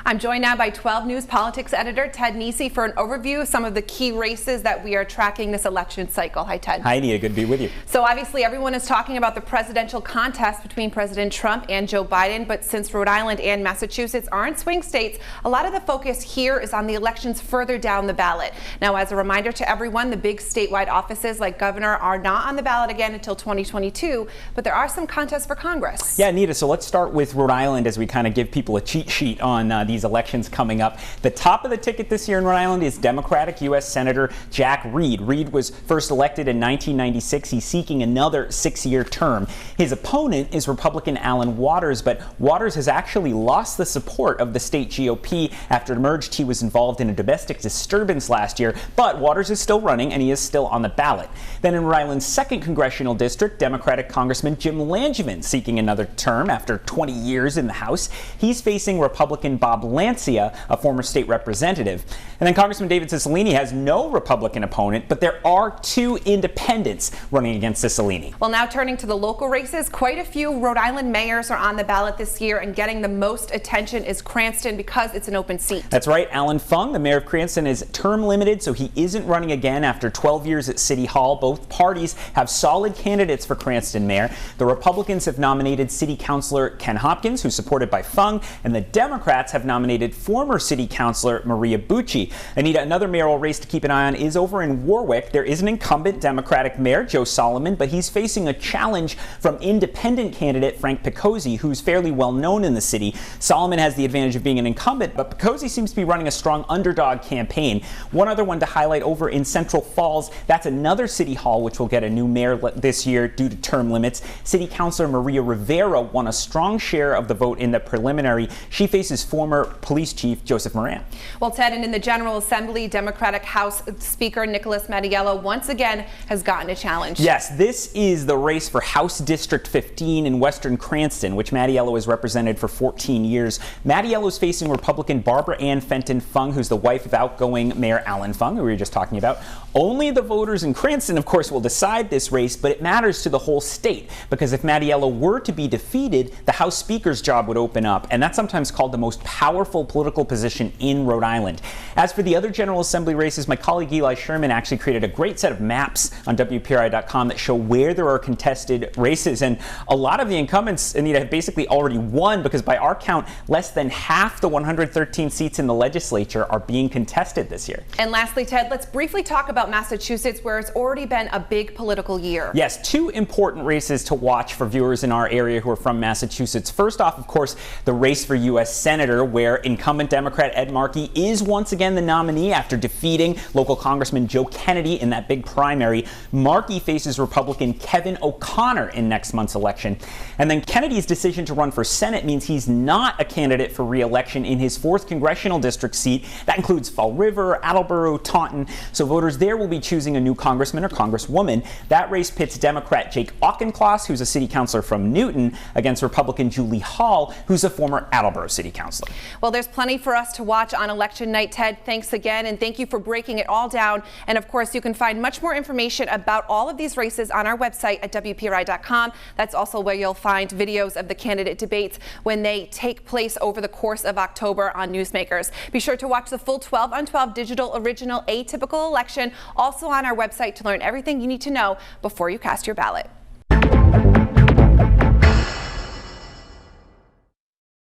I'm joined now by 12 News politics editor Ted Nesi for an overview of some of the key races that we are tracking this election cycle. Hi, Ted. Hi, Anita. Good to be with you. So obviously everyone is talking about the presidential contest between President Trump and Joe Biden, but since Rhode Island and Massachusetts aren't swing states, a lot of the focus here is on the elections further down the ballot. Now, as a reminder to everyone, the big statewide offices like governor are not on the ballot again until 2022, but there are some contests for Congress. Yeah, Anita, so let's start with Rhode Island as we kind of give people a cheat sheet on these elections coming up. The top of the ticket this year in Rhode Island is Democratic U.S. Senator Jack Reed. Reed was first elected in 1996. He's seeking another 6-year term. His opponent is Republican Alan Waters, but Waters has actually lost the support of the state GOP after it emerged he was involved in a domestic disturbance last year. But Waters is still running and he is still on the ballot. Then in Rhode Island's 2nd congressional district, Democratic Congressman Jim Langevin seeking another term after 20 years in the House. He's facing Republican Bob Lancia, a former state representative. And then Congressman David Cicilline has no Republican opponent, but there are 2 independents running against Cicilline. Well, now turning to the local races, quite a few Rhode Island mayors are on the ballot this year, and getting the most attention is Cranston because it's an open seat. That's right. Alan Fung, the mayor of Cranston, is term limited, so he isn't running again after 12 years at City Hall. Both parties have solid candidates for Cranston mayor. The Republicans have nominated City Councilor Ken Hopkins, who's supported by Fung, and the Democrats have nominated former City Councilor Maria Bucci. Anita, another mayoral race to keep an eye on is over in Warwick. There is an incumbent Democratic mayor, Joe Solomon, but he's facing a challenge from independent candidate Frank Picozzi, who's fairly well known in the city. Solomon has the advantage of being an incumbent, but Picozzi seems to be running a strong underdog campaign. One other one to highlight over in Central Falls, that's another city hall which will get a new mayor this year due to term limits. City Councilor Maria Rivera won a strong share of the vote in the preliminary. She faces former police chief Joseph Moran. Well, Ted, and in the General Assembly, Democratic House Speaker Nicholas Mattiello once again has gotten a challenge. Yes, this is the race for House District 15 in Western Cranston, which Mattiello has represented for 14 years. Mattiello is facing Republican Barbara Ann Fenton Fung, who's the wife of outgoing Mayor Alan Fung, who we were just talking about. Only the voters in Cranston, of course, will decide this race, but it matters to the whole state, because if Mattiello were to be defeated, the House Speaker's job would open up, and that's sometimes called the most powerful political position in Rhode Island. As for the other General Assembly races, my colleague Eli Sherman actually created a great set of maps on WPRI.com that show where there are contested races, and a lot of the incumbents, Anita, have basically already won, because by our count, less than half the 113 seats in the legislature are being contested this year. And lastly, Ted, let's briefly talk about Massachusetts, where it's already been a big political year. Yes, 2 important races to watch for viewers in our area who are from Massachusetts. First off, of course, the race for U.S. Senator, where incumbent Democrat Ed Markey is once again the nominee after defeating local Congressman Joe Kennedy in that big primary. Markey faces Republican Kevin O'Connor in next month's election. And then Kennedy's decision to run for Senate means he's not a candidate for re-election in his 4th congressional district seat. That includes Fall River, Attleboro, Taunton. So voters there will be choosing a new congressman or congresswoman. That race pits Democrat Jake Auchincloss, who's a city councilor from Newton, against Republican Julie Hall, who's a former Attleboro city councilor. Well, there's plenty for us to watch on election night, Ted. Thanks again, and thank you for breaking it all down. And of course, you can find much more information about all of these races on our website at WPRI.com. That's also where you'll find videos of the candidate debates when they take place over the course of October on Newsmakers. Be sure to watch the full 12 on 12 digital original Atypical Election also on our website to learn everything you need to know before you cast your ballot.